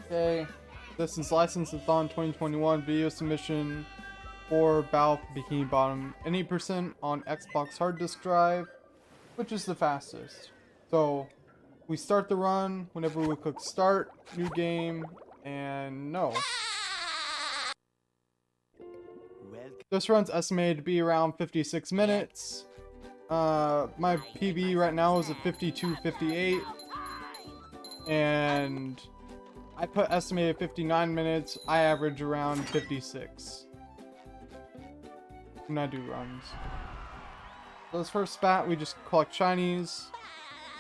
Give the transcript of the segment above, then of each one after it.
Okay, this is License-a-thon 2021 video submission for Battle for Bikini Bottom. Any percent on Xbox hard disk drive, which is the fastest. So we start the run whenever we click start, new game, and no. This run's estimated to be around 56 minutes. My PB right now is at 52:58, and I put estimated 59 minutes. I average around 56 when I do runs. So this first spat, we just collect shinies,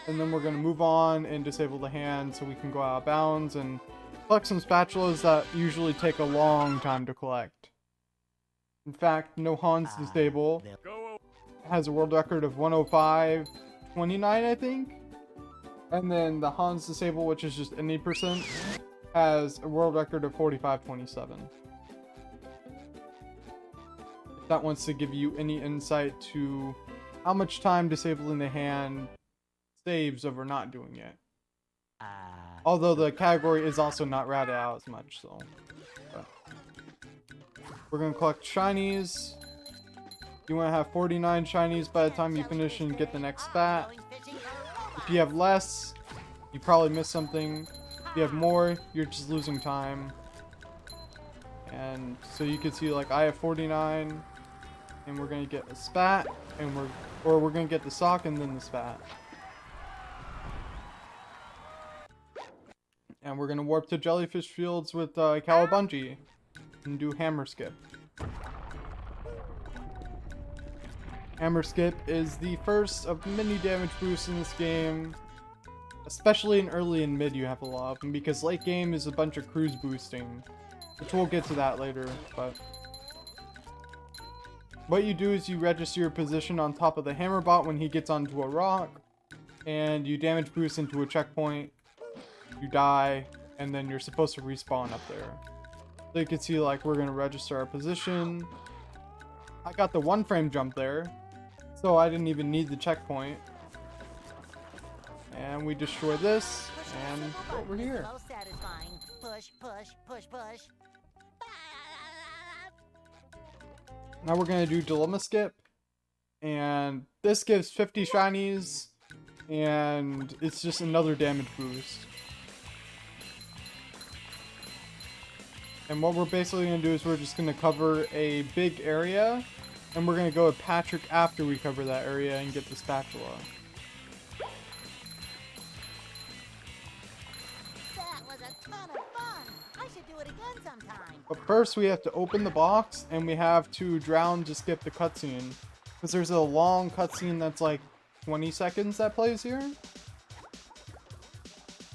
and then we're going to move on and disable the hand so we can go out of bounds and collect some spatulas that usually take a long time to collect. In fact, no Hans disable has a world record of 105.29, I think. And then the Hans disable, which is just any percent, has a world record of 45.27. If that wants to give you any insight to how much time disabling the hand saves over not doing it. Although the category is also not routed out as much, so. But we're gonna collect shinies. You want to have 49 shinies by the time you finish and get the next spat. If you have less, you probably missed something. If you have more, you're just losing time. And so you can see, like, I have 49, and we're gonna get a spat, and we're gonna get the sock and then the spat. And we're gonna warp to Jellyfish Fields with Cowabungie and do hammer skip. Hammer skip is the first of many damage boosts in this game. Especially in early and mid, you have a lot of them, because late game is a bunch of cruise boosting, which we'll get to that later. But what you do is you register your position on top of the hammer bot when he gets onto a rock, and you damage boost into a checkpoint. You die, and then you're supposed to respawn up there. So you can see, like, we're gonna register our position. I got the 1-frame jump there, so I didn't even need the checkpoint. And we destroy this, and over here. Push, push, push, push. Now we're gonna do dilemma skip, and this gives 50 shinies, and it's just another damage boost. And what we're basically gonna do is we're just gonna cover a big area, and we're gonna go with Patrick after we cover that area and get the spatula. But first we have to open the box, and we have to drown to skip the cutscene. Because there's a long cutscene that's like 20 seconds that plays here.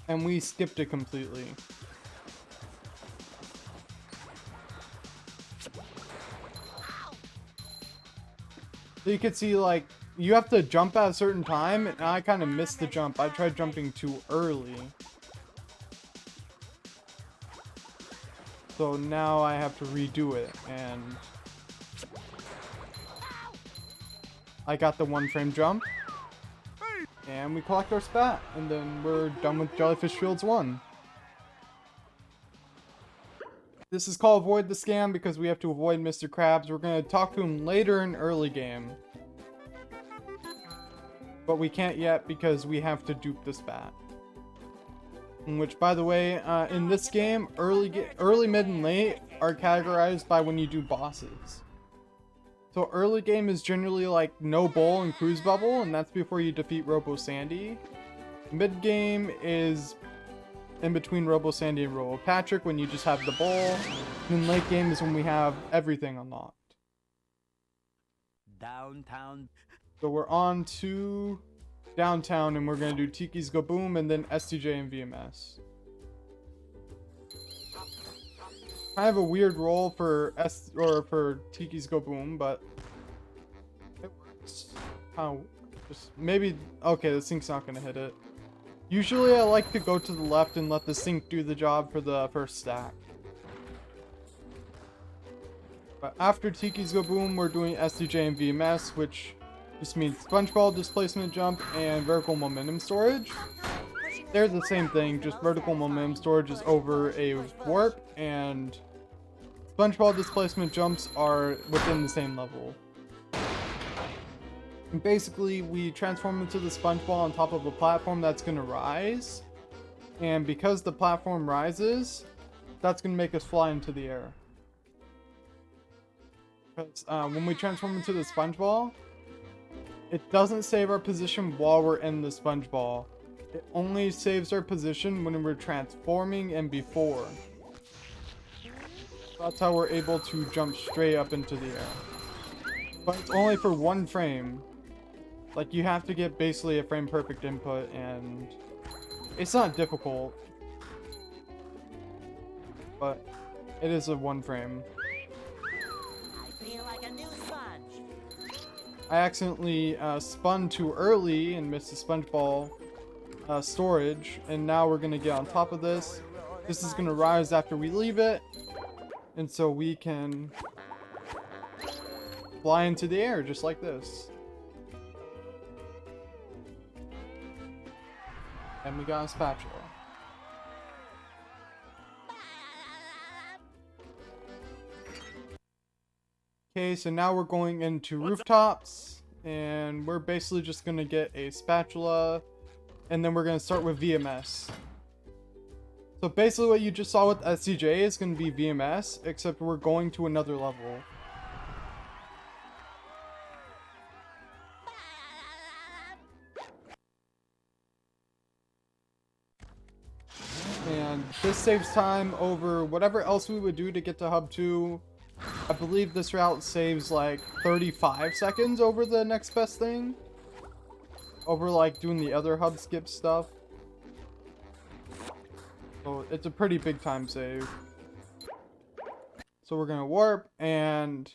And we skipped it completely. So you can see, like, you have to jump at a certain time, and I kind of missed the jump. I tried jumping too early. So now I have to redo it, and I got the 1-frame jump, and we collect our spat, and then we're done with Jellyfish Fields 1. This is called Avoid the Scam because we have to avoid Mr. Krabs. We're going to talk to him later in early game, but we can't yet because we have to dupe the spat. Which, by the way, in this game, early, mid, and late are categorized by when you do bosses. So early game is generally like no bowl and cruise bubble, and that's before you defeat Robo Sandy. Mid game is in between Robo Sandy and Robo Patrick when you just have the bowl. And then late game is when we have everything unlocked. Downtown. So we're on to downtown, and we're gonna do Tiki's Go Boom and then STJ and VMS. Kind of a weird role for Tiki's Go Boom, but it works. Just maybe okay. The sink's not gonna hit it. Usually, I like to go to the left and let the sink do the job for the first stack. But after Tiki's Go Boom, we're doing STJ and VMS, which just means sponge ball displacement jump and vertical momentum storage. they're the same thing, just vertical momentum storage is over a warp, and SpongeBall displacement jumps are within the same level. And basically, we transform into the SpongeBall on top of a platform that's going to rise. And because the platform rises, that's going to make us fly into the air. Because when we transform into the SpongeBall, it doesn't save our position while we're in the SpongeBall. It only saves our position when we're transforming and before. That's how we're able to jump straight up into the air. But it's only for one frame. Like, you have to get basically a frame perfect input, and it's not difficult. But it is a one frame. I feel like a new sponge. I accidentally spun too early and missed the SpongeBall storage, and now we're gonna get on top of this. This is gonna rise after we leave it, and so we can fly into the air just like this. And we got a spatula. Okay, so now we're going into rooftops, and we're basically just gonna get a spatula, and then we're gonna start with VMS. So basically what you just saw with SCJ is gonna be VMS, except we're going to another level. And this saves time over whatever else we would do to get to Hub 2. I believe this route saves like 35 seconds over the next best thing. Over like doing the other hub skip stuff. So it's a pretty big time save. So we're gonna warp, and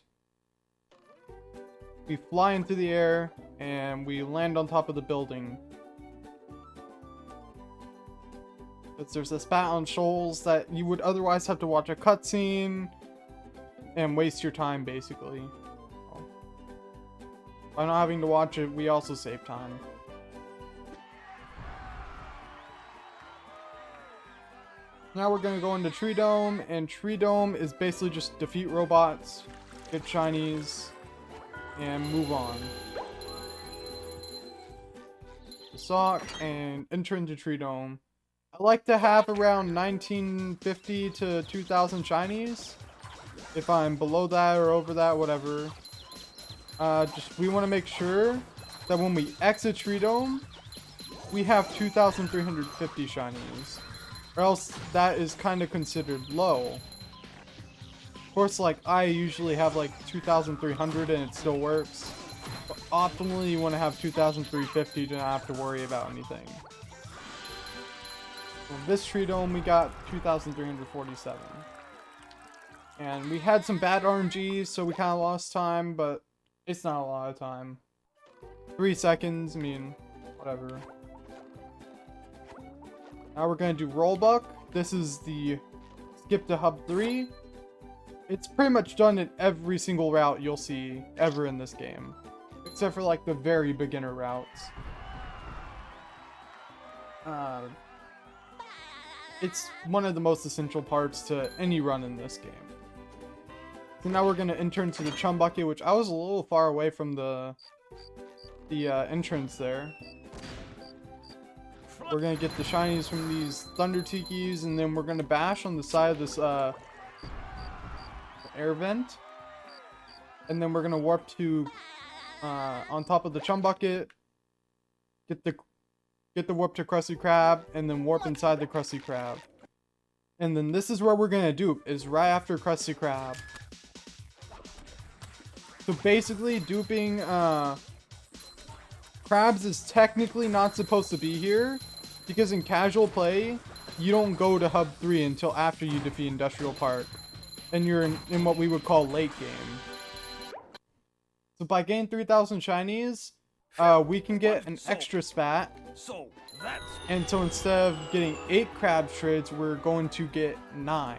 we fly into the air, and we land on top of the building. But there's a spat on shoals that you would otherwise have to watch a cutscene and waste your time, basically. By not having to watch it, we also save time. Now we're gonna go into Tree Dome, and Tree Dome is basically just defeat robots, get shinies, and move on. Sock and enter into Tree Dome. I like to have around 1950 to 2000 shinies. If I'm below that or over that, whatever. We want to make sure that when we exit Tree Dome, we have 2,350 shinies. Or else that is kind of considered low. Of course, like, I usually have like 2,300 and it still works. But optimally, you want to have 2,350 to not have to worry about anything. Well, this Tree Dome, we got 2,347. And we had some bad RNGs, so we kind of lost time, but it's not a lot of time. 3 seconds, I mean, whatever. Now we're going to do Rollbuck. This is the skip to Hub 3. It's pretty much done in every single route you'll see ever in this game. Except for like the very beginner routes. It's one of the most essential parts to any run in this game. So now we're going to enter into the Chum Bucket, which I was a little far away from the entrance there. We're going to get the shinies from these Thunder Tikis, and then we're going to bash on the side of this air vent. And then we're going to warp to on top of the Chum Bucket, get the warp to Krusty Krab, and then warp inside the Krusty Krab. And then this is where we're gonna dupe, is right after Krusty Krab. So basically, duping crabs is technically not supposed to be here, because in casual play, you don't go to Hub 3 until after you defeat Industrial Park, and you're in what we would call late game. So by getting 3,000 shinies, we can get an extra spat. And so instead of getting 8 crab shreds, we're going to get 9.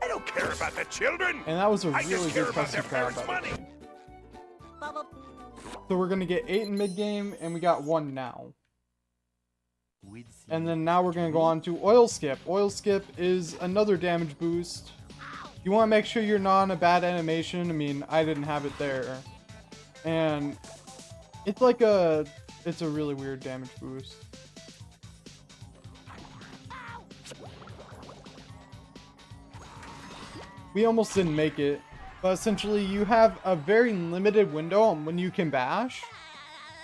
I don't care about the children. And that was a really good Krusty Krab, by the way. So we're going to get 8 in mid-game, and we got 1 now. And then now we're going to go on to Oil Skip. Oil Skip is another damage boost. You want to make sure you're not on a bad animation. I mean, I didn't have it there. And it's like it's a really weird damage boost. We almost didn't make it. But essentially, you have a very limited window on when you can bash.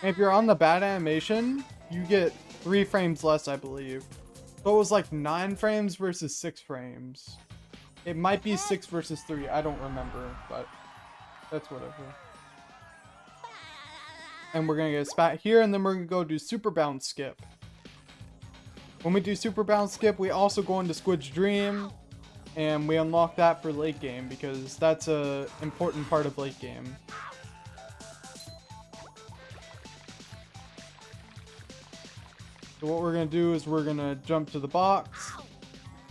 And if you're on the bad animation, you get 3 frames less, I believe. So it was like 9 frames versus 6 frames. It might be 6 versus 3. I don't remember, but that's whatever. And we're going to get a spat here, and then we're going to go do Super Bounce Skip. When we do Super Bounce Skip, we also go into Squid's Dream. And we unlock that for late game, because that's a important part of late game. So what we're going to do is we're going to jump to the box,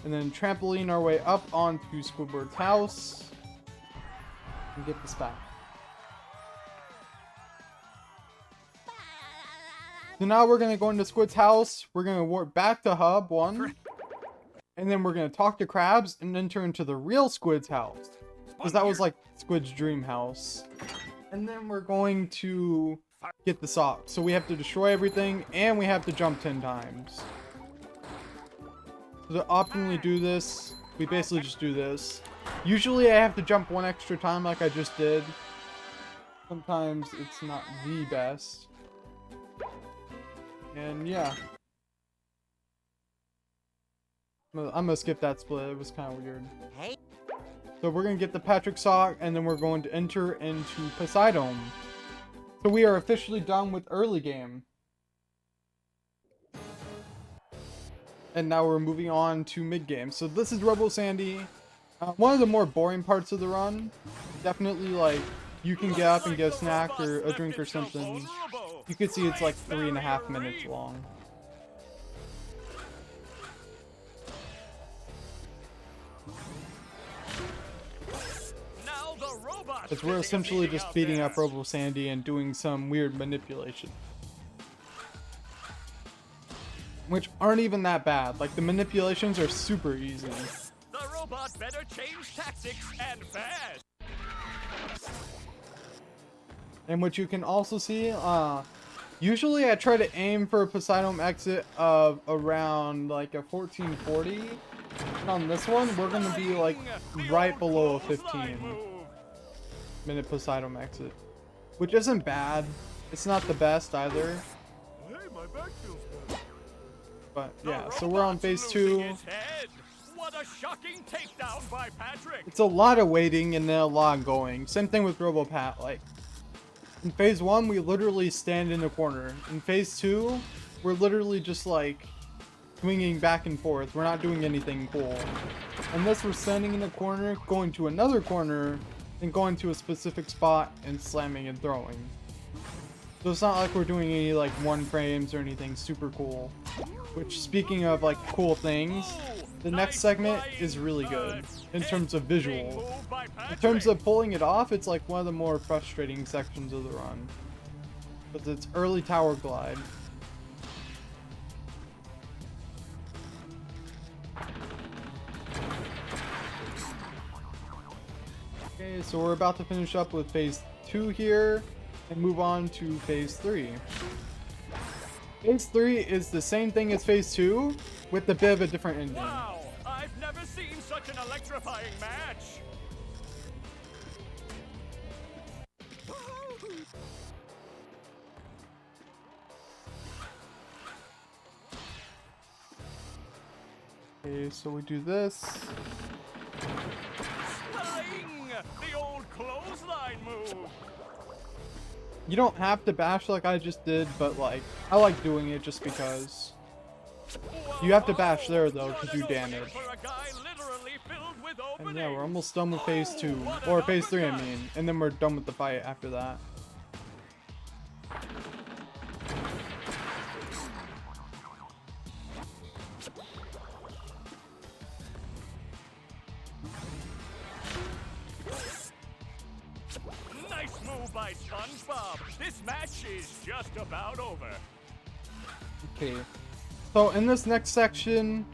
and then trampoline our way up onto Squidward's house, and get the spat. So now we're going to go into Squid's house, we're going to warp back to Hub 1, and then we're going to talk to Krabs, and enter into the real Squid's house, because that was like Squid's dream house. And then we're going to get the sock. So we have to destroy everything, and we have to jump 10 times. So to optimally do this, we basically just do this. Usually I have to jump 1 extra time like I just did. Sometimes it's not the best. And yeah. I'm gonna skip that split, it was kind of weird. Hey. So we're gonna get the Patrick sock, and then we're going to enter into Poseidon. So we are officially done with early game. And now we're moving on to mid game. So this is Robo Sandy. One of the more boring parts of the run. Definitely like, you can get up and get a snack or a drink or something. You can see it's like 3.5 minutes long. Because we're essentially just beating up Robo Sandy and doing some weird manipulation. Which aren't even that bad. Like, the manipulations are super easy. The robot better change tactics and fast. And what you can also see, usually I try to aim for a Poseidon exit of around like a 1440. And on this one, we're going to be like right below a 15-minute Poseidon exit. Which isn't bad. It's not the best either. Hey, my back feels better. But yeah, so we're on phase 2. What a shocking takedown by Patrick. It's a lot of waiting and then a lot going. Same thing with RoboPat. Like, in phase 1, we literally stand in the corner. In phase 2, we're literally just like swinging back and forth. We're not doing anything cool. Unless we're standing in a corner, going to another corner, and going to a specific spot and slamming and throwing. So it's not like we're doing any like 1 frames or anything super cool. Which, speaking of like cool things, the next segment is really good in terms of visual. In terms of pulling it off, it's like one of the more frustrating sections of the run. But it's early tower glide. Okay, so we're about to finish up with phase 2 here and move on to phase 3. Phase 3 is the same thing as phase 2 with a bit of a different ending. Wow, I've never seen such an electrifying match. Okay, so we do this. Sling! The old clothesline move. You don't have to bash like I just did, but like, I like doing it just because. You have to bash there though to do damage. And yeah, we're almost done with phase 2. Or phase 3 I mean. And then we're done with the fight after that. Nice move by SpongeBob. This match is just about over. Okay. So in this next section,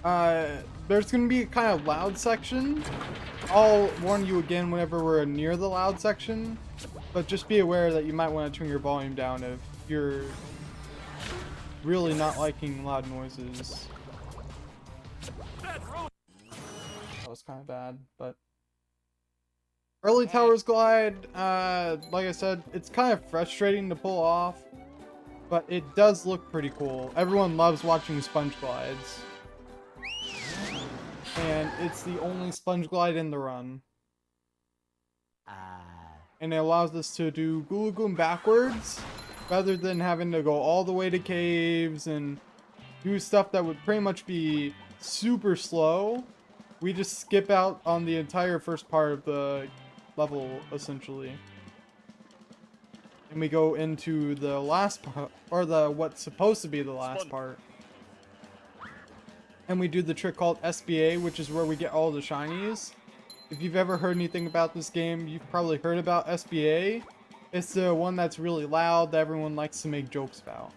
there's going to be a kind of loud section. I'll warn you again whenever we're near the loud section, but just be aware that you might want to turn your volume down if you're really not liking loud noises. That was kind of bad, but early towers glide, like I said, it's kind of frustrating to pull off, but it does look pretty cool. Everyone loves watching sponge glides. And it's the only sponge glide in the run. And it allows us to do Gulagoon backwards, rather than having to go all the way to caves and do stuff that would pretty much be super slow. We just skip out on the entire first part of the level, essentially. And we go into the last part, or what's supposed to be the last part. And we do the trick called SBA, which is where we get all the shinies. If you've ever heard anything about this game, you've probably heard about SBA. It's the one that's really loud that everyone likes to make jokes about.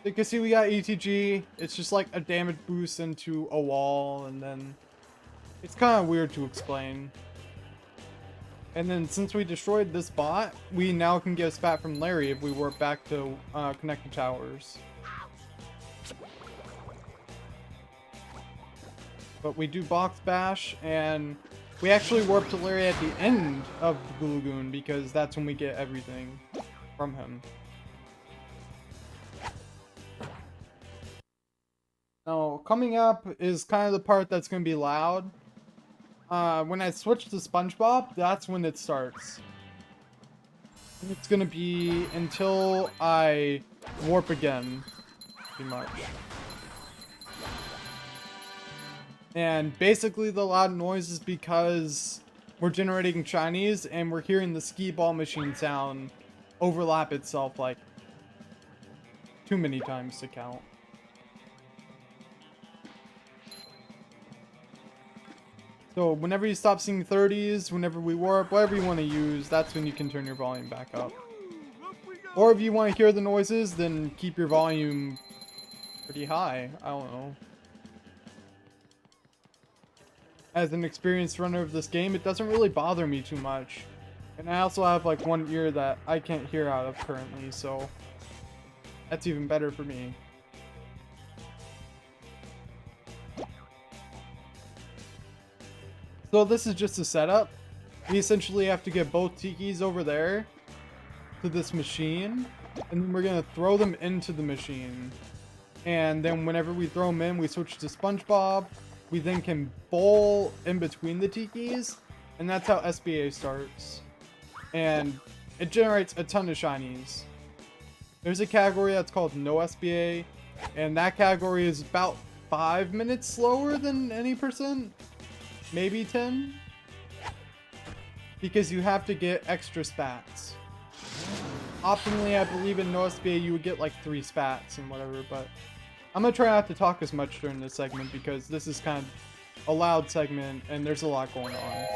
You can see we got ETG. It's just like a damage boost into a wall, and then it's kind of weird to explain. And then since we destroyed this bot, we now can get a spat from Larry if we warp back to connected towers. But we do box bash, and we actually warp to Larry at the end of the Gulagoon because that's when we get everything from him. Now, coming up is kind of the part that's going to be loud. When I switch to SpongeBob, that's when it starts. And it's gonna be until I warp again, pretty much. And basically the loud noise is because we're generating shinies and we're hearing the skee ball machine sound overlap itself like too many times to count. So whenever you stop seeing 30s, whenever we warp, whatever you want to use, that's when you can turn your volume back up. Or if you want to hear the noises, then keep your volume pretty high. I don't know. As an experienced runner of this game, it doesn't really bother me too much. And I also have like one ear that I can't hear out of currently, so that's even better for me. So this is just a setup. We essentially have to get both tikis over there to this machine, and then we're gonna throw them into the machine. And then whenever we throw them in, we switch to SpongeBob. We then can bowl in between the tikis, and that's how SBA starts. And it generates a ton of shinies. There's a category that's called no SBA, and that category is about 5 minutes slower than any percent. Maybe 10, because you have to get extra spats. Optimally, I believe in no SBA you would get like 3 spats and whatever, but I'm gonna try not to talk as much during this segment because this is kind of a loud segment and there's a lot going on.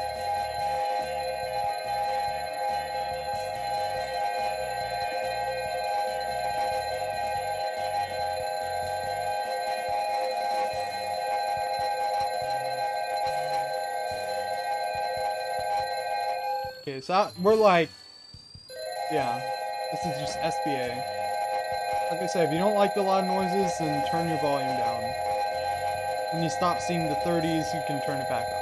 Okay, so we're like, yeah, this is just SBA. Like I said, if you don't like the loud noises, then turn your volume down. When you stop seeing the 30s, you can turn it back up.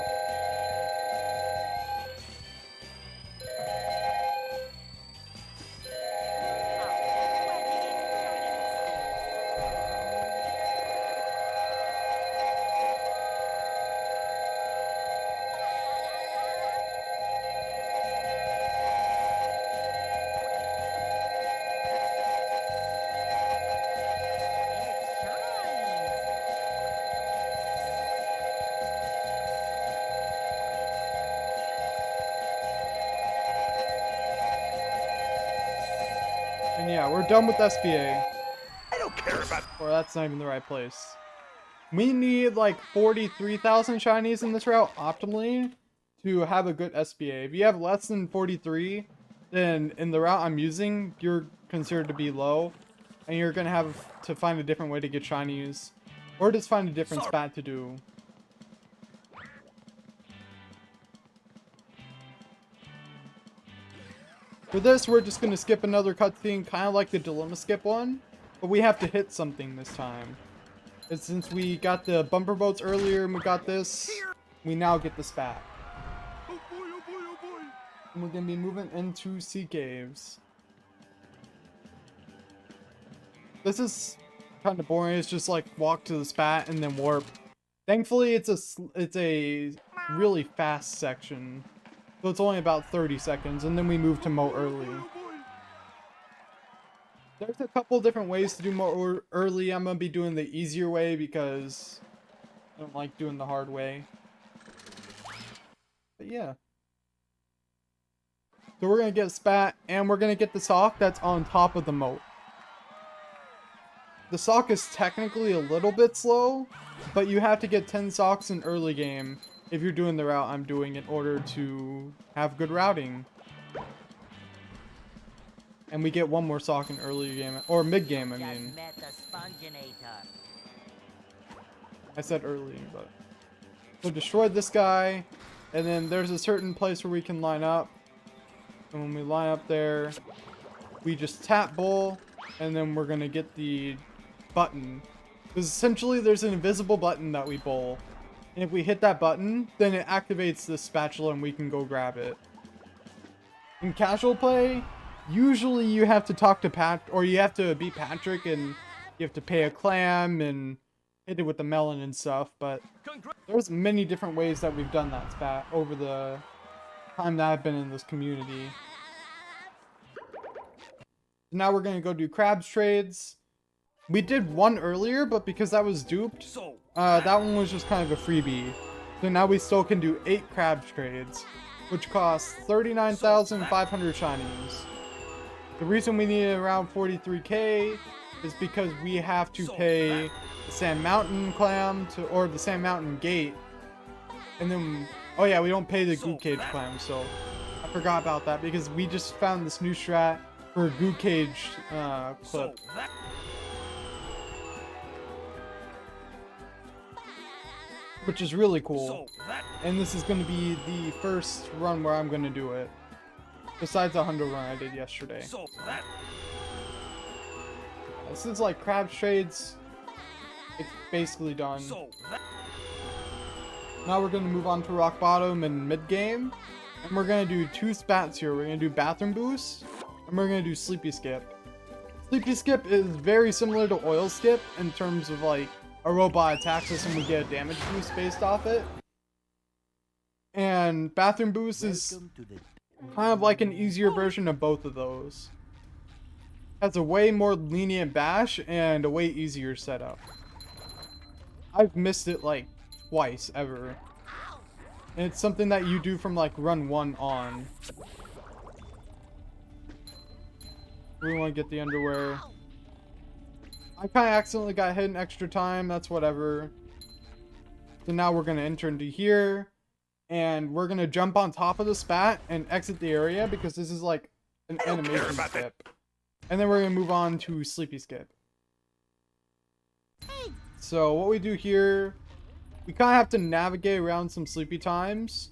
And yeah, we're done with SBA. I don't care about. Or that's not even the right place. We need like 43,000 shinies in this route optimally to have a good SBA. If you have less than 43, then in the route I'm using, you're considered to be low, and you're gonna have to find a different way to get shinies, or just find a different spat to do. For this, we're just gonna skip another cutscene, kind of like the dilemma skip one, but we have to hit something this time. And since we got the bumper boats earlier and we got this, we now get the spat. Oh boy, oh boy, oh boy. And we're gonna be moving into sea caves. This is kind of boring. It's just like walk to the spat and then warp. Thankfully, it's a really fast section, so it's only about 30 seconds, and then we move to moat early. There's a couple different ways to do moat early. I'm gonna be doing the easier way because I don't like doing the hard way. But yeah. So we're gonna get spat, and we're gonna get the sock that's on top of the moat. The sock is technically a little bit slow, but you have to get 10 socks in early game if you're doing the route I'm doing in order to have good routing. And we get one more sock in early game, or mid game, I mean. Just met the Sponginator. I said early, but. So destroy this guy, and then there's a certain place where we can line up. And when we line up there, we just tap bull, and then we're gonna get the button. Because essentially there's an invisible button that we bowl. And if we hit that button, then it activates the spatula and we can go grab it. In casual play, usually you have to talk to or you have to beat Patrick and you have to pay a clam and hit it with the melon and stuff, but there's many different ways that we've done that spat over the time that I've been in this community. Now we're gonna go do crabs trades. We did one earlier, but because that was duped, that one was just kind of a freebie. So now we still can do 8 crabs trades, which costs 39,500 shinies. The reason we need around 43k is because we have to pay the Sand Mountain clam or the Sand Mountain gate, and then oh yeah, we don't pay the Goo Cage clam, so I forgot about that because we just found this new strat for Goo Cage clip. Which is really cool. And this is going to be the first run where I'm going to do it. Besides the 100 run I did yesterday. This is like crab trades. It's basically done. Now we're going to move on to rock bottom and mid game. And we're going to do 2 spats here. We're going to do bathroom boost. And we're going to do sleepy skip. Sleepy skip is very similar to oil skip in terms of like a robot attacks us and we get a damage boost based off it. And bathroom boost is kind of like an easier version of both of those. Has a way more lenient bash and a way easier setup. I've missed it like twice ever. And it's something that you do from like run 1 on. We want to get the underwear. I kind of accidentally got hit an extra time. That's whatever. So now we're going to enter into here. And we're going to jump on top of the spat and exit the area because this is like an animation skip. And then we're going to move on to sleepy skip. So what we do here, we kind of have to navigate around some sleepy times.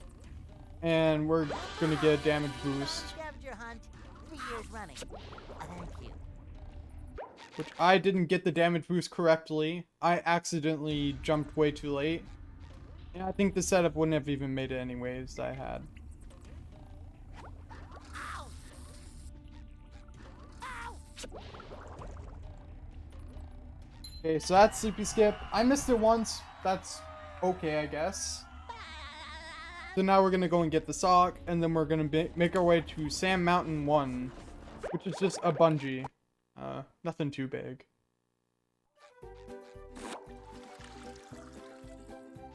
And we're going to get a damage boost. Scavenger hunt 3 years running. Thank you. Which I didn't get the damage boost correctly. I accidentally jumped way too late. And I think the setup wouldn't have even made it anyways that I had. Okay, so that's sleepy skip. I missed it once. That's okay, I guess. So now we're gonna go and get the sock, and then we're gonna make our way to Sand Mountain 1, which is just a bungee. Nothing too big.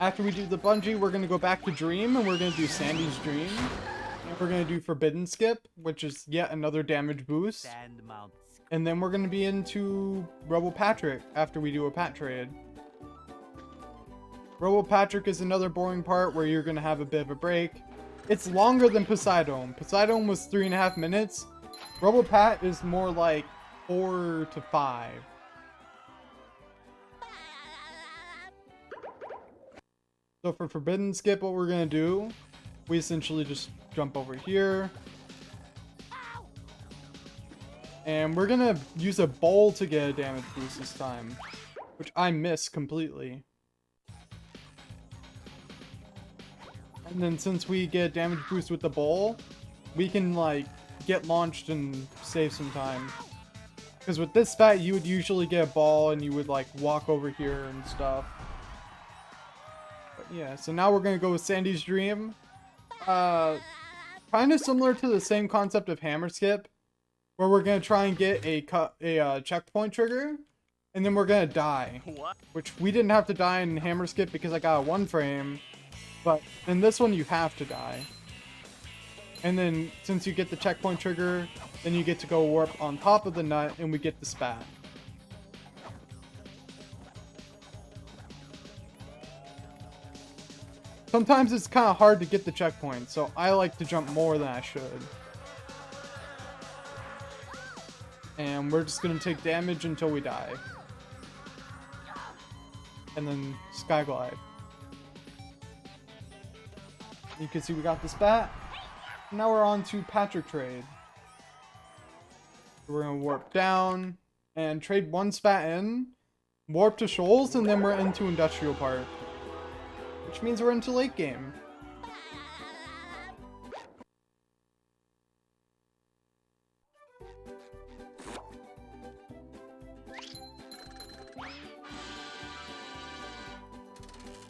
After we do the bungee, we're gonna go back to Dream, and we're gonna do Sandy's Dream. And we're gonna do Forbidden Skip, which is yet another damage boost. And then we're gonna be into Robo Patrick after we do a pat trade. Robo Patrick is another boring part where you're gonna have a bit of a break. it's longer than Poseidon. Poseidon was 3.5 minutes. Robopat is more like 4 to 5. So for Forbidden Skip, what we're gonna do, we essentially just jump over here. And we're gonna use a bowl to get a damage boost this time, which I missed completely. And then since we get a damage boost with the bowl, we can like get launched and save some time. Because with this spat, you would usually get a ball and you would like walk over here and stuff. But yeah, so now we're gonna go with Sandy's Dream. Kind of similar to the same concept of Hammer Skip, where we're gonna try and get a checkpoint trigger, and then we're gonna die. Which we didn't have to die in Hammer Skip because I got a 1 frame, but in this one you have to die. And then since you get the checkpoint trigger, then you get to go warp on top of the nut, and we get the spat. Sometimes it's kind of hard to get the checkpoint, so I like to jump more than I should. And we're just going to take damage until we die. And then sky glide. You can see we got the spat. Now we're on to Patrick trade. We're going to warp down and trade 1 spat in, warp to Shoals, and then we're into Industrial Park. Which means we're into late game.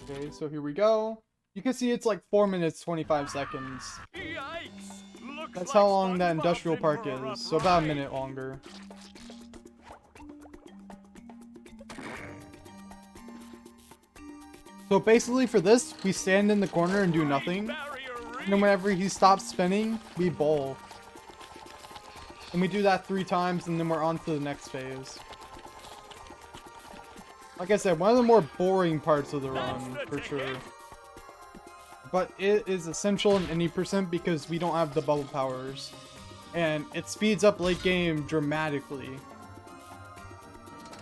Okay, so here we go. You can see it's like 4 minutes 25 seconds. That's how long that Industrial Park is, so about a minute longer. So basically for this, we stand in the corner and do nothing. And then whenever he stops spinning, we bowl. And we do that 3 times, and then we're on to the next phase. Like I said, one of the more boring parts of the run, for sure. But it is essential in any percent because we don't have the bubble powers. And it speeds up late game dramatically.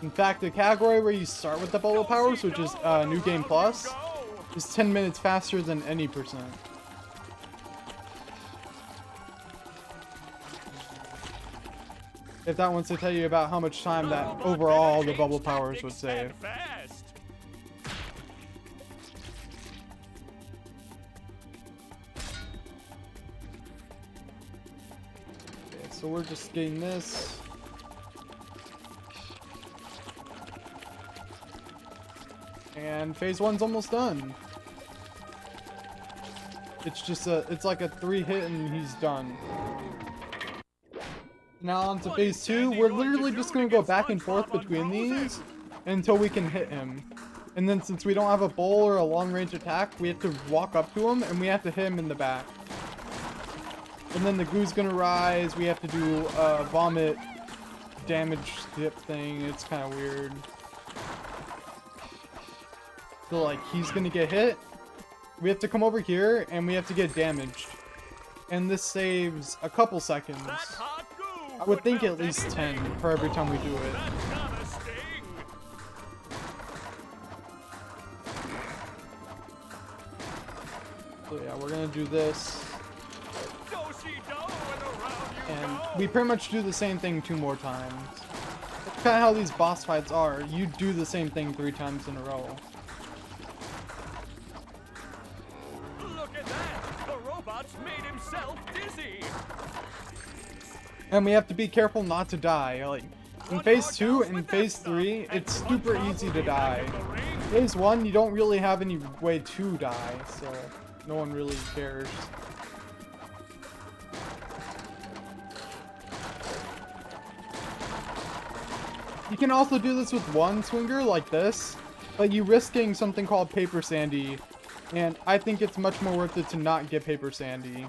In fact, the category where you start with the bubble powers, which is New Game Plus, is 10 minutes faster than any percent. If that wants to tell you about how much time that overall the bubble powers would save. Okay, so we're just getting this. And phase 1's almost done. It's just it's like a 3 hit and he's done. Now on to phase 2. We're literally just gonna go back and forth between these until we can hit him. And then since we don't have a bowl or a long range attack, we have to walk up to him and we have to hit him in the back. And then the goo's gonna rise. We have to do a vomit damage dip thing. It's kind of weird. So like he's gonna get hit, we have to come over here and we have to get damaged, and this saves a couple seconds. I would think at least 10 for every time we do it. So yeah, we're gonna do this, and we pretty much do the same thing 2 more times. That's kind of how these boss fights are. You do the same thing 3 times in a row. Made himself dizzy. And we have to be careful not to die. Like in phase 2 and phase 3, it's super easy to die. Phase 1, you don't really have any way to die, so no one really cares. You can also do this with 1 swinger like this, but you're risking something called Paper Sandy. And I think it's much more worth it to not get Paper Sandy,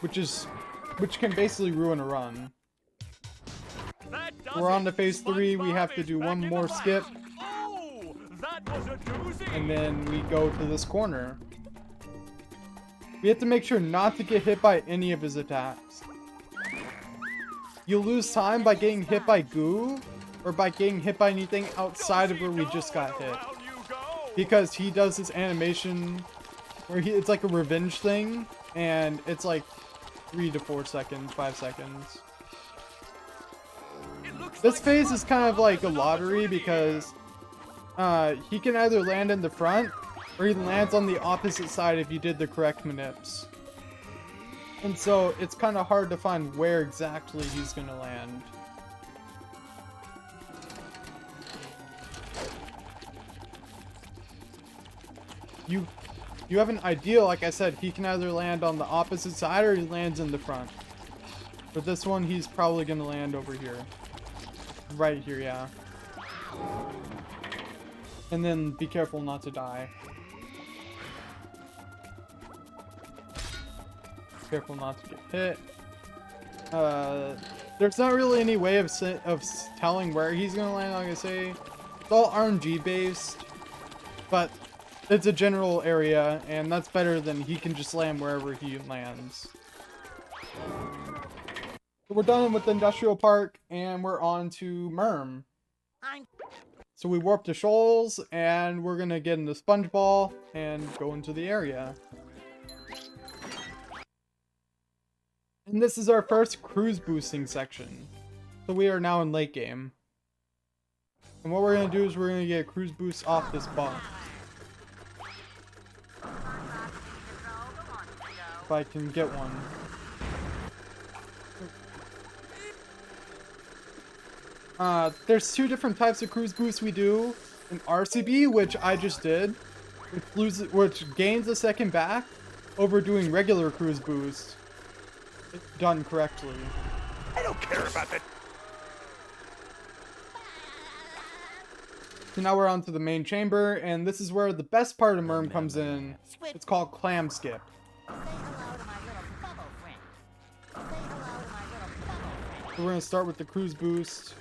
which can basically ruin a run. We're on to phase 3. We have to do 1 more skip, and then we go to this corner. We have to make sure not to get hit by any of his attacks. You lose time by getting hit by goo or by getting hit by anything outside of where we just got hit. Because he does this animation where it's like a revenge thing, and it's like 3 to 4 seconds, 5 seconds. This phase is kind of like a lottery because he can either land in the front or he lands on the opposite side if you did the correct manips. And so it's kind of hard to find where exactly he's going to land. You have an idea, like I said, he can either land on the opposite side or he lands in the front. For this one, he's probably going to land over here. Right here, yeah. And then be careful not to die. Careful not to get hit. There's not really any way of telling where he's gonna land, like I say. It's all RNG based, but it's a general area, and that's better than he can just land wherever he lands. So we're done with the industrial park, and we're on to Merm. So we warp to Shoals, and we're gonna get into Sponge Ball and go into the area. And this is our first cruise boosting section. So we are now in late game. And what we're going to do is we're going to get a cruise boost off this box. If I can get one. There's 2 different types of cruise boosts we do. An RCB, which I just did, which gains a second back over doing regular cruise boost. Done correctly. I don't care about that. So now we're on to the main chamber, and this is where the best part of Merm comes in. It's called Clam Skip. So we're going to start with the cruise boost,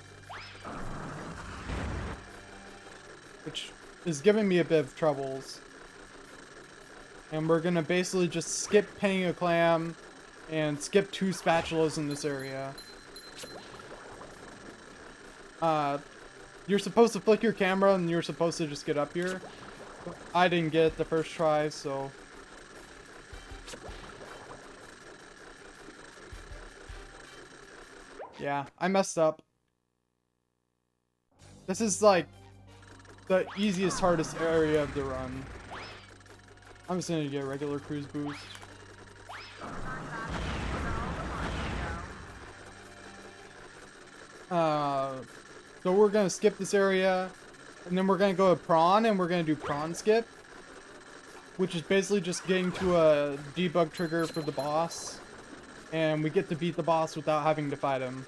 which is giving me a bit of troubles. And we're going to basically just skip penning a clam and skip 2 spatulas in this area. You're supposed to flick your camera and you're supposed to just get up here. I didn't get it the first try, so... yeah, I messed up. This is like the easiest, hardest area of the run. I'm just gonna get a regular cruise boost. So we're gonna skip this area, and then we're gonna go to prawn, and we're gonna do prawn skip, which is basically just getting to a debug trigger for the boss, and we get to beat the boss without having to fight him.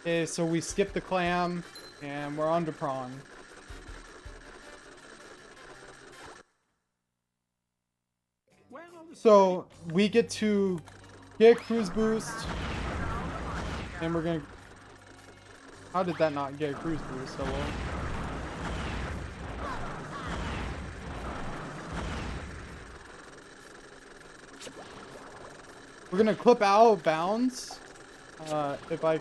Okay, so we skip the clam, and we're on to prawn. So we get to get a cruise boost, and we're gonna... how did that not get a cruise boost? So well. We're gonna clip out of bounds. If I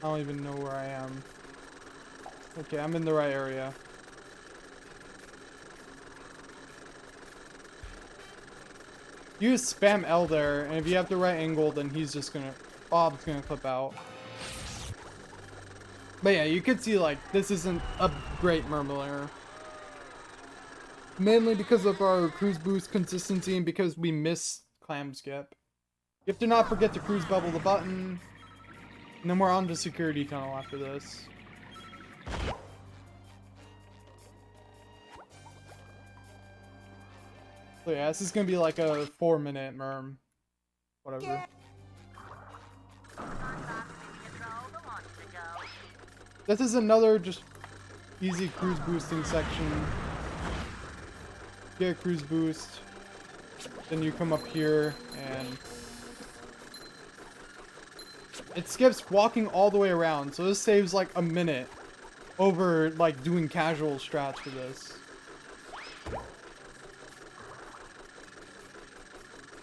don't even know where I am. Okay, I'm in the right area. You just spam L there, and if you have the right angle, then he's just gonna... Bob's gonna clip out. But yeah, you can see, like, this isn't a great Murmler. Mainly because of our cruise boost consistency and because we miss clam skip. You have to not forget to cruise bubble the button. And then we're on to security tunnel after this. So yeah, this is gonna be like a 4-minute Merm. Whatever. This is another just easy cruise boosting section. Get a cruise boost. Then you come up here and it skips walking all the way around, so this saves like a minute over like doing casual strats for this.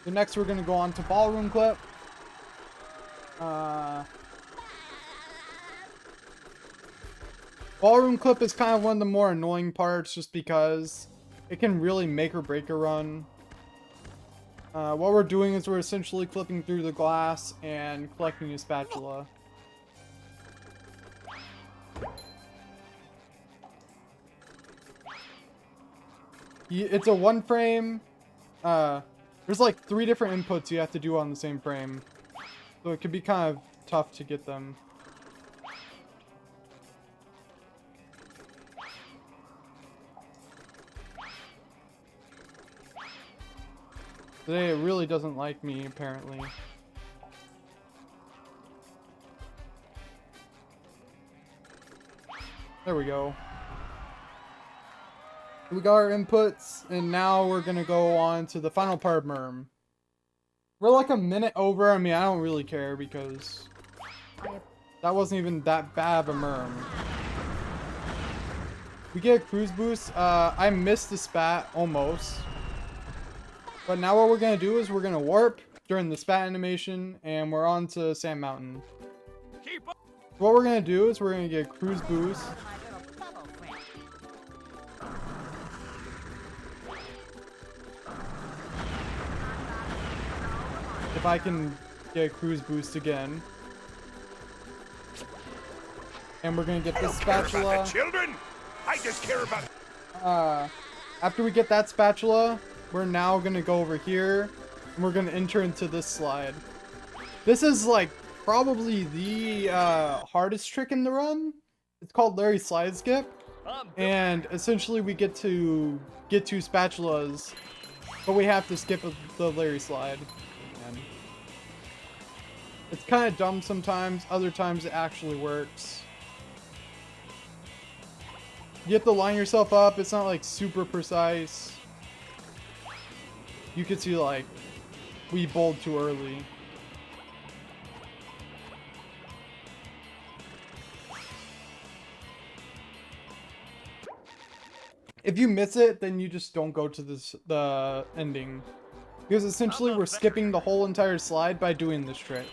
So next we're gonna go on to ballroom clip. Ballroom clip is kind of one of the more annoying parts just because it can really make or break a run. What we're doing is we're essentially clipping through the glass and collecting a spatula. It's a one frame. There's like 3 different inputs you have to do on the same frame. So it can be kind of tough to get them. Today it really doesn't like me, apparently. There we go. We got our inputs, and now we're gonna go on to the final part of Merm. We're like a minute over. I mean, I don't really care because that wasn't even that bad of a Merm. We get a cruise boost. I missed the spat almost. But now what we're gonna do is we're gonna warp during the spat animation, and we're on to Sand Mountain. What we're gonna do is we're gonna get a cruise boost. If I can get a cruise boost again. And we're gonna get this spatula. About the children. I just care about. After we get that spatula, we're now gonna go over here and we're gonna enter into this slide. This is like probably the hardest trick in the run. It's called Larry Slide Skip, and essentially we get to get 2 spatulas, but we have to skip the Larry Slide. And it's kind of dumb sometimes. Other times it actually works. You have to line yourself up. It's not like super precise. You can see like we bowled too early. If you miss it, then you just don't go to the ending. Because essentially we're skipping the whole entire slide by doing this trick.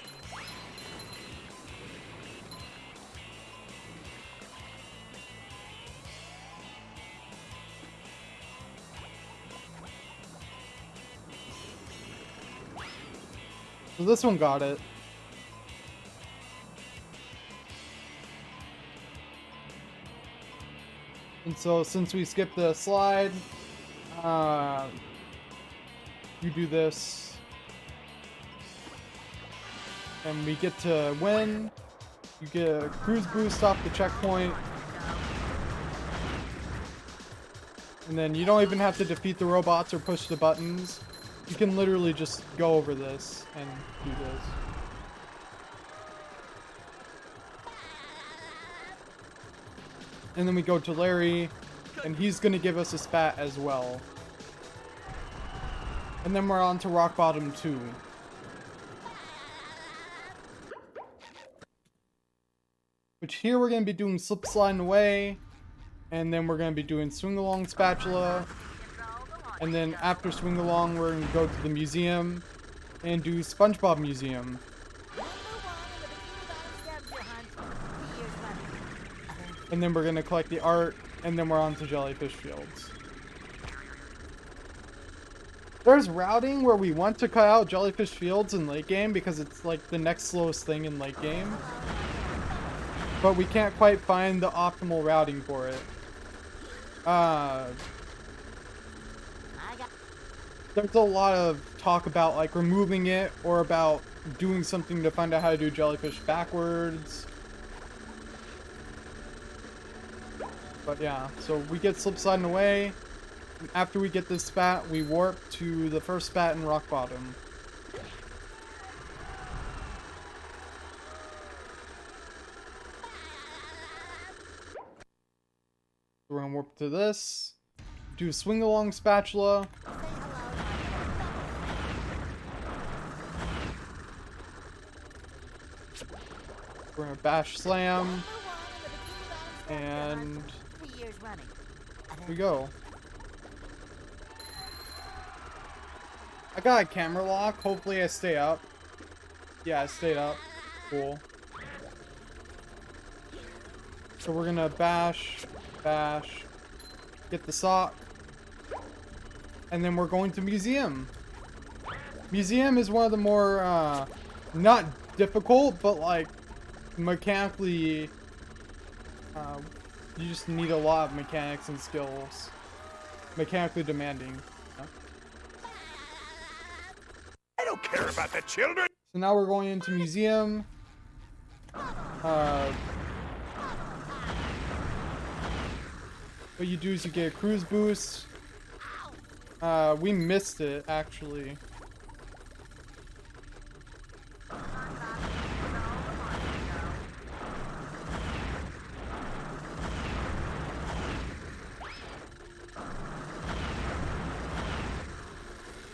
So this one got it. And so since we skipped the slide, you do this. And we get to win. You get a cruise boost off the checkpoint. And then you don't even have to defeat the robots or push the buttons. You can literally just go over this and do this. And then we go to Larry, and he's going to give us a spat as well. And then we're on to Rock Bottom 2. Which here we're going to be doing Slip Sliding Away, and then we're going to be doing Swing Along Spatula. And then after Swing Along, we're going to go to the museum and do SpongeBob Museum. And then we're going to collect the art, and then we're on to Jellyfish Fields. There's routing where we want to cut out Jellyfish Fields in late game because it's like the next slowest thing in late game. But we can't quite find the optimal routing for it. There's a lot of talk about like removing it or about doing something to find out how to do Jellyfish backwards. But yeah, so we get Slip Sliding Away. And after we get this spat, we warp to the first spat in Rock Bottom. We're gonna warp to this. Do Swing Along Spatula. We're gonna bash slam, and 3 years running. here we go. I got a camera lock. Hopefully I stay up. Yeah, I stayed up. Cool. So we're gonna bash, bash, get the sock, and then we're going to museum. Museum is one of the more, not difficult, but like mechanically, you just need a lot of mechanics and skills. Mechanically demanding. I don't care about the children. So now we're going into museum. What you do is you get a cruise boost. We missed it actually.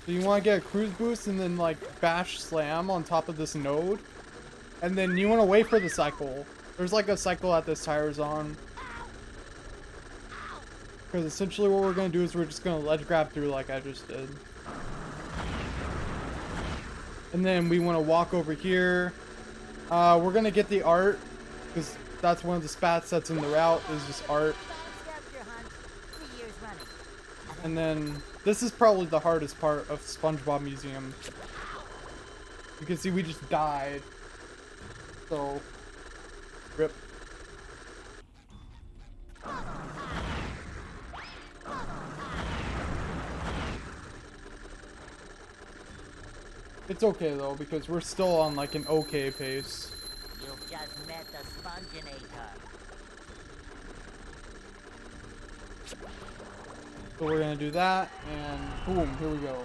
So you want to get a cruise boost and then like bash slam on top of this node. And then you want to wait for the cycle. There's like a cycle that this tire's on. Because essentially what we're going to do is we're just going to ledge grab through like I just did. And then we want to walk over here. We're going to get the art. Because that's one of the spats that's in the route is just art. Scavenger hunt. 3 years running. And then this is probably the hardest part of SpongeBob Museum. You can see we just died. So, rip. It's okay though, because we're still on like an okay pace. You've just met the Sponginator. So we're gonna do that, and boom, here we go.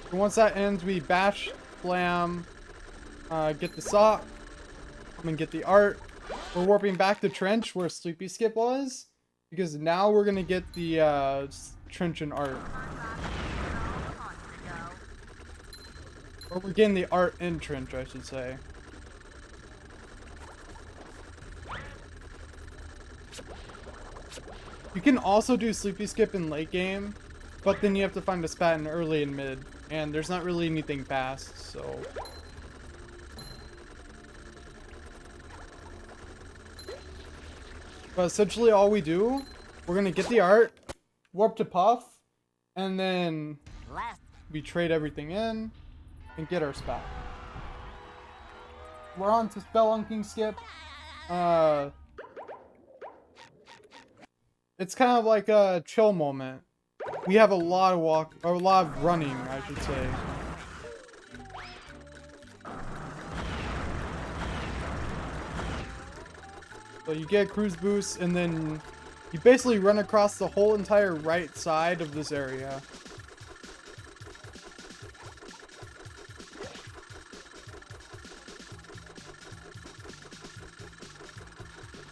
And once that ends, we bash, slam, get the sock, and get the art. We're warping back to Trench where Sleepy Skip was, because now we're gonna get the Trench and art. Or we're getting the art in Trench, I should say. You can also do Sleepy Skip in late game, but then you have to find a spat in early and mid, and there's not really anything fast, so... But essentially all we do, we're gonna get the art, warp to Puff, and then we trade everything in, and get our spat. We're on to Spelunking Skip. It's kind of like a chill moment. We have a lot of running, I should say. So you get a cruise boost, and then you basically run across the whole entire right side of this area.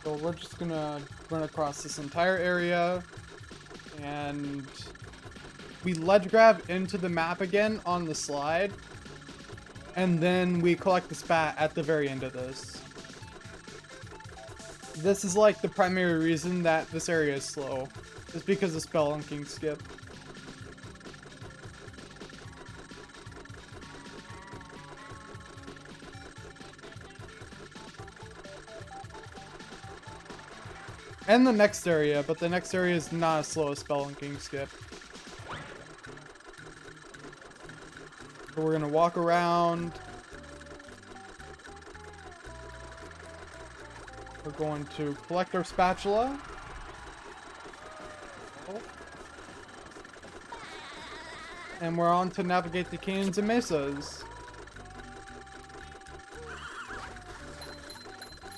So we're just gonna run across this entire area, and we ledge grab into the map again on the slide, and then we collect the spat at the very end of this. This is like the primary reason that this area is slow, is because of Spelunking Skip. And the next area, but the next area is not as slow as Spelunking Skip. So we're gonna walk around. We're going to collect our spatula. And we're on to navigate the canyons and mesas.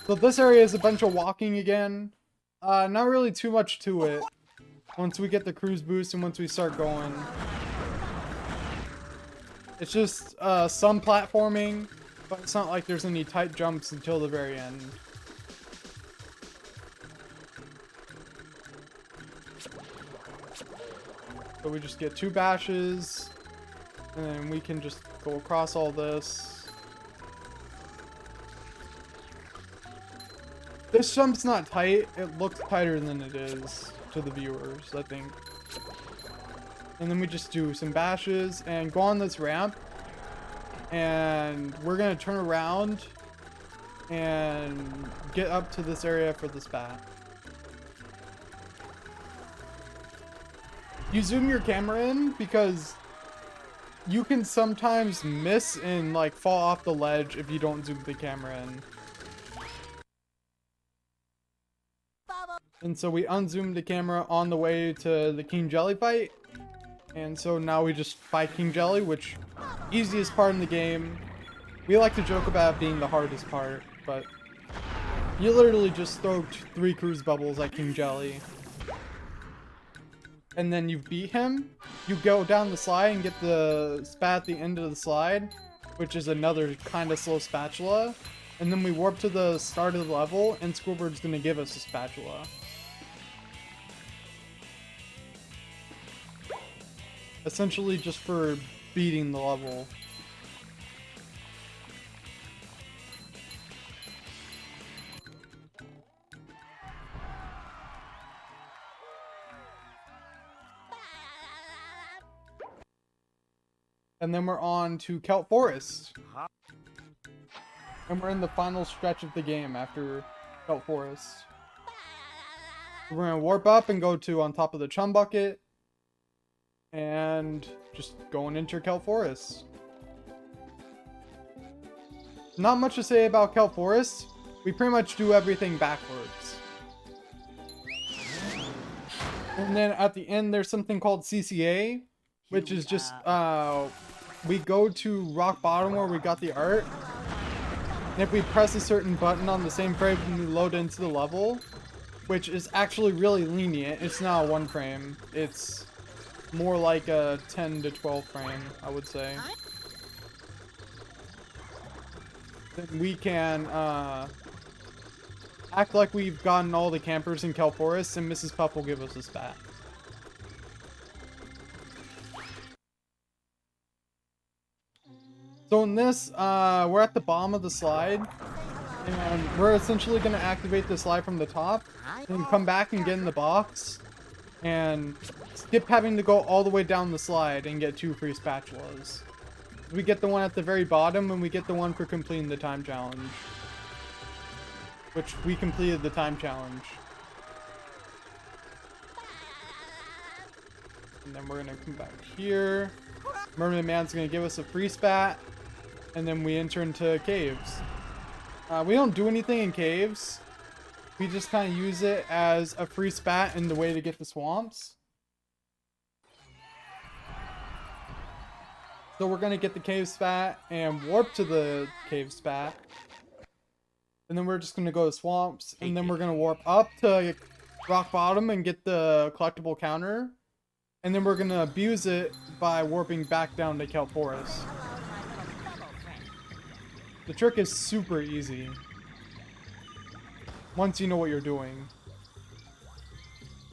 So this area is a bunch of walking again. Not really too much to it. Once we get the cruise boost and once we start going. It's just some platforming, but it's not like there's any tight jumps until the very end. So we just get 2 bashes, And then we can just go across all this. This jump's not tight. It looks tighter than it is to the viewers, I think. And then we just do some bashes and go on this ramp. And we're gonna turn around and get up to this area for the spat. You zoom your camera in because you can sometimes miss and like fall off the ledge if you don't zoom the camera in. And so we unzoomed the camera on the way to the King Jelly fight. And so now we just fight King Jelly, which easiest part in the game. We like to joke about it being the hardest part, but you literally just throw 3 cruise bubbles at King Jelly. And then you beat him. You go down the slide and get the spat at the end of the slide, which is another kind of slow spatula. And then we warp to the start of the level, and Squidward's gonna give us a spatula. Essentially just for beating the level. And then we're on to Kelp Forest. And we're in the final stretch of the game after Kelp Forest. We're gonna warp up and go to on top of the Chum Bucket. And just go and enter Kelp Forest. Not much to say about Kelp Forest. We pretty much do everything backwards. And then at the end there's something called CCA, which is just we go to rock bottom where we got the art. And if we press a certain button on the same frame, we load into the level, which is actually really lenient. It's not a 1 frame. It's more like a 10 to 12 frame, I would say. Then we can act like we've gotten all the campers in Kelp Forest, and Mrs. Puff will give us a spat. So in this, we're at the bottom of the slide, and we're essentially going to activate the slide from the top, and come back and get in the box, and skip having to go all the way down the slide and get 2 free spatulas. We get the one at the very bottom, and we get the one for completing the time challenge. Which we completed the time challenge. And then we're gonna come back here. Mermaid Man's gonna give us a free spat. And then we enter into caves. We don't do anything in caves. We just kind of use it as a free spat in the way to get the swamps. So we're gonna get the cave spat and warp to the cave spat. And then we're just gonna go to swamps, and then we're gonna warp up to rock bottom and get the collectible counter. And then we're gonna abuse it by warping back down to Kelp Forest. The trick is super easy once you know what you're doing.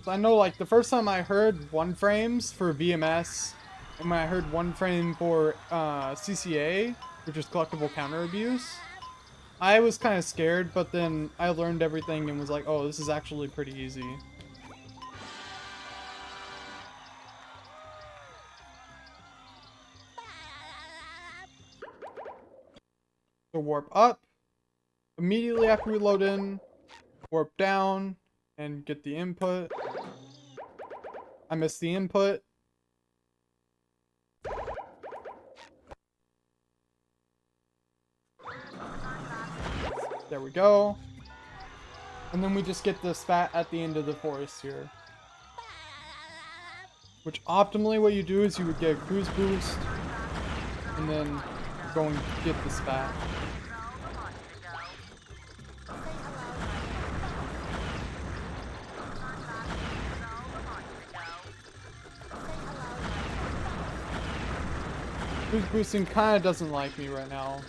So I know, like, the first time I heard 1 frames for VMS, and when I heard 1 frame for CCA, which is collectible counter abuse, I was kind of scared, but then I learned everything and was like, oh, this is actually pretty easy. So warp up, immediately after we load in, warp down, and get the input. I missed the input. There we go. And then we just get the spat at the end of the forest here. Which optimally what you do is you would get a cruise boost and then go and get the spat. Cruise boosting kind of doesn't like me right now.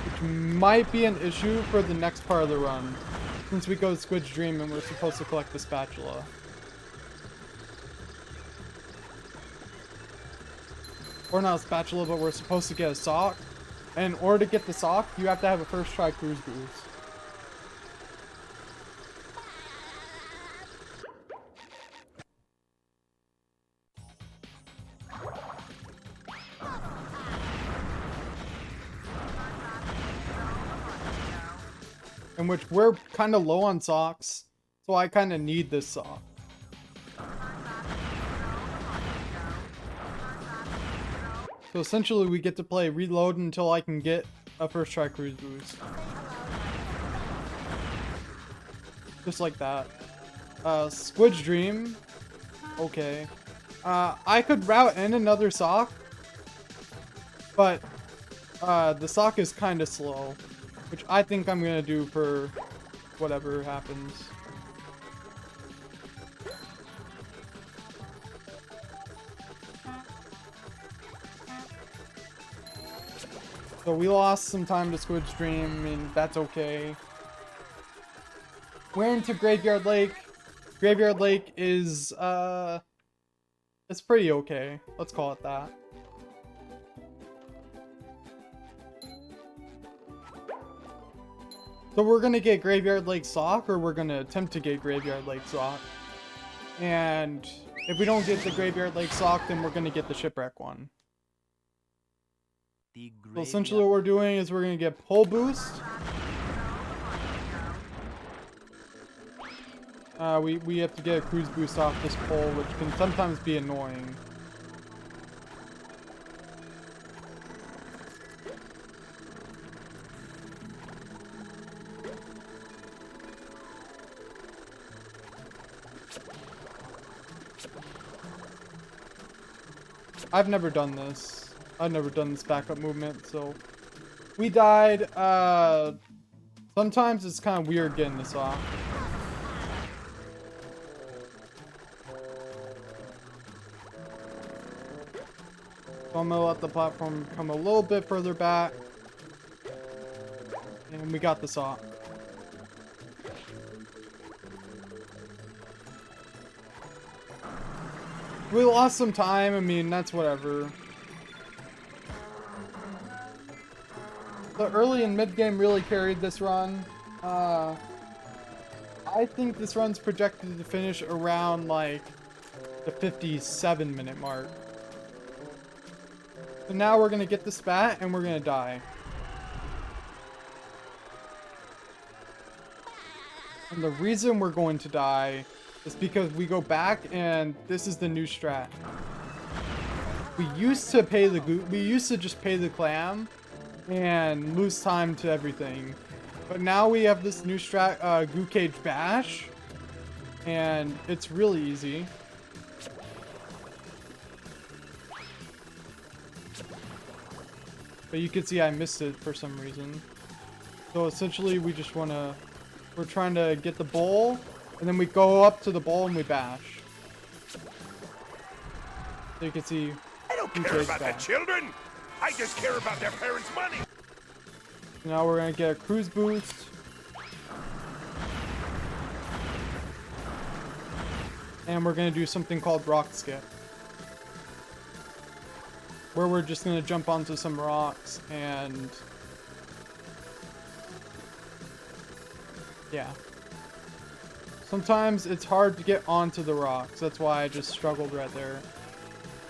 Which might be an issue for the next part of the run, since we go to Squid's Dream and we're supposed to collect the spatula. or not a spatula, but we're supposed to get a sock. And in order to get the sock, you have to have a first try cruise boost. In which we're kind of low on socks, so I kind of need this sock. So essentially we get to play reload until I can get a first try cruise boost. Just like that. Squid's Dream. Okay. I could route in another sock, but the sock is kind of slow, which I think I'm gonna do for whatever happens. So we lost some time to Squid's Dream. I mean, that's okay. We're into Graveyard Lake. Graveyard Lake is, it's pretty okay. Let's call it that. So we're gonna get Graveyard Lake Sock, or we're gonna attempt to get Graveyard Lake Sock. And if we don't get the Graveyard Lake Sock, then we're gonna get the Shipwreck one. So essentially what we're doing is we're gonna get Pull Boost. We have to get a cruise boost off this pole, which can sometimes be annoying. I've never done this. I've never done this backup movement, so we died. Sometimes it's kind of weird getting this off. So I'm gonna let the platform come a little bit further back, and we got this off. We lost some time. I mean, that's whatever. The early and mid game really carried this run. I think this run's projected to finish around like the 57-minute mark. So now we're gonna get the spat and we're gonna die. And the reason we're going to die is because we go back and this is the new strat. We used to just pay the clam and lose time to everything. But now we have this new strat, Goo Cage Bash, and it's really easy. But you can see I missed it for some reason. So essentially we're trying to get the bowl, and then we go up to the bowl and we bash. So you can see I don't care about the children. I just care about their parents' money. Now we're gonna get a cruise boost. And we're gonna do something called rock skip, where we're just gonna jump onto some rocks and yeah. Sometimes it's hard to get onto the rocks. That's why I just struggled right there.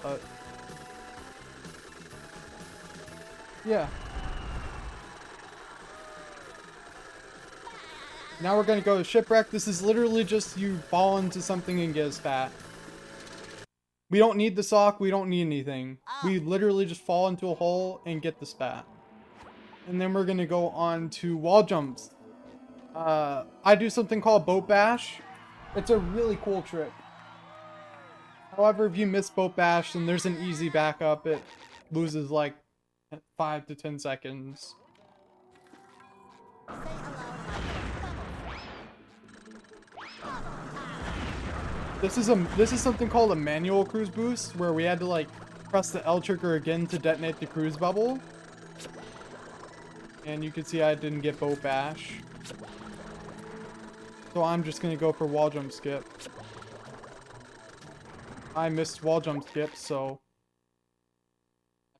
But yeah. Now we're gonna go to Shipwreck. This is literally just you fall into something and get a spat. We don't need the sock. We don't need anything. We literally just fall into a hole and get the spat. And then we're gonna go on to wall jumps. I do something called Boat Bash. It's a really cool trick. However, if you miss Boat Bash, then there's an easy backup. It loses like 5 to 10 seconds. This is something called a manual cruise boost, where we had to like press the L trigger again to detonate the cruise bubble. And you can see I didn't get Boat Bash. So I'm just gonna go for wall jump skip. I missed wall jump skip, so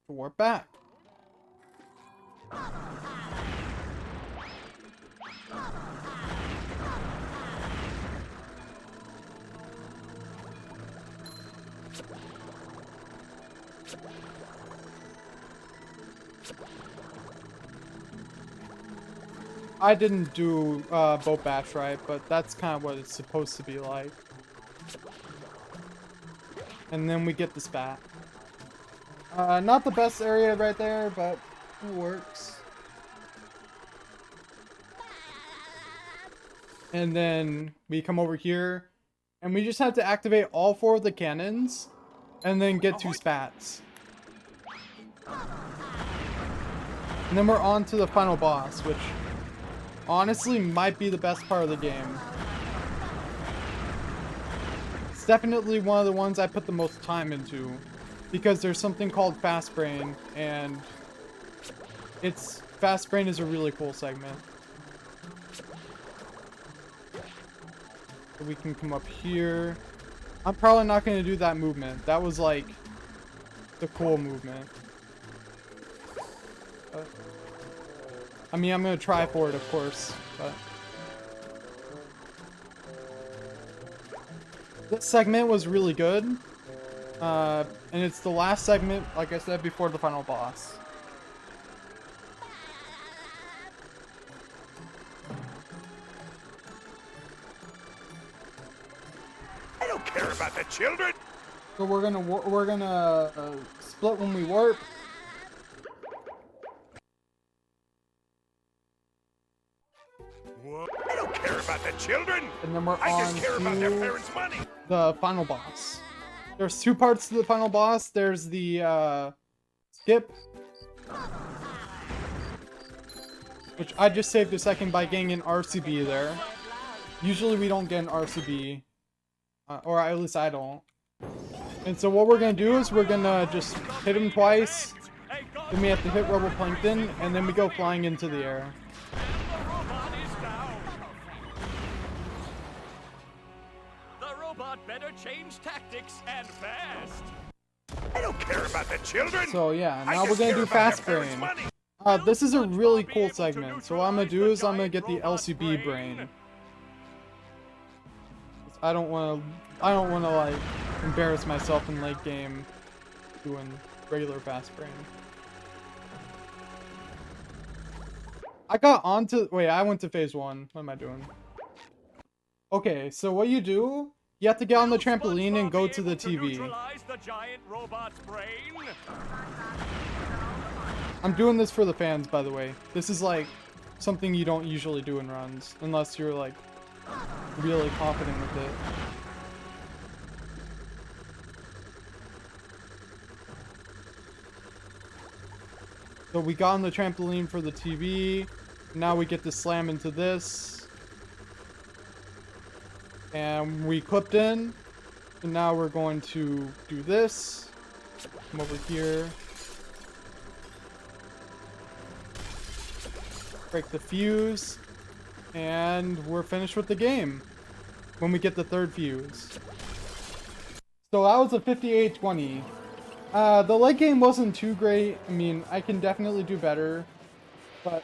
to warp back. I didn't do boat bash right, but that's kind of what it's supposed to be like. And then we get the spat. Not the best area right there, but it works. And then we come over here, and we just have to activate all 4 of the cannons, and then get 2 spats. And then we're on to the final boss, which honestly might be the best part of the game. It's definitely one of the ones I put the most time into, because there's something called Fast Brain, and Fast Brain is a really cool segment. So we can come up here. I'm probably not going to do that movement. That was like the cool movement. I mean, I'm going to try for it, of course, but this segment was really good. And it's the last segment, like I said, before the final boss. I don't care about the children. So we're gonna split when we warp. I don't care about the children. And then we're I on just care about their to parents' money. the final boss. There's 2 parts to the final boss. There's the skip, which I just saved a second by getting an RCB there. Usually we don't get an RCB, or at least I don't. And so what we're gonna do is we're gonna just hit him twice. Then we have to hit Roboplankton, and then we go flying into the air. Better change tactics and fast. I don't care about the children. So yeah, I now we're just gonna care do about their Fast parents' Brain. money. This is a really cool segment. So what I'm gonna do is I'm gonna get the LCB brain. I don't wanna like embarrass myself in late game doing regular Fast Brain. I went to phase 1. What am I doing? Okay, so what you do, you have to get on the trampoline and go to the TV. I'm doing this for the fans, by the way. This is like something you don't usually do in runs, unless you're like really confident with it. So we got on the trampoline for the TV. Now we get to slam into this. And we clipped in. And now we're going to do this. Come over here. Break the fuse. And we're finished with the game. When we get the 3rd fuse. So that was a 58-20. The late game wasn't too great. I mean, I can definitely do better. But,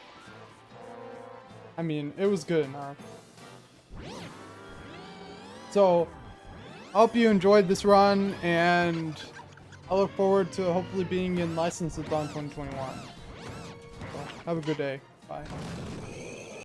I mean, it was good enough. So, I hope you enjoyed this run, and I look forward to hopefully being in License Athon 2021. So, have a good day. Bye.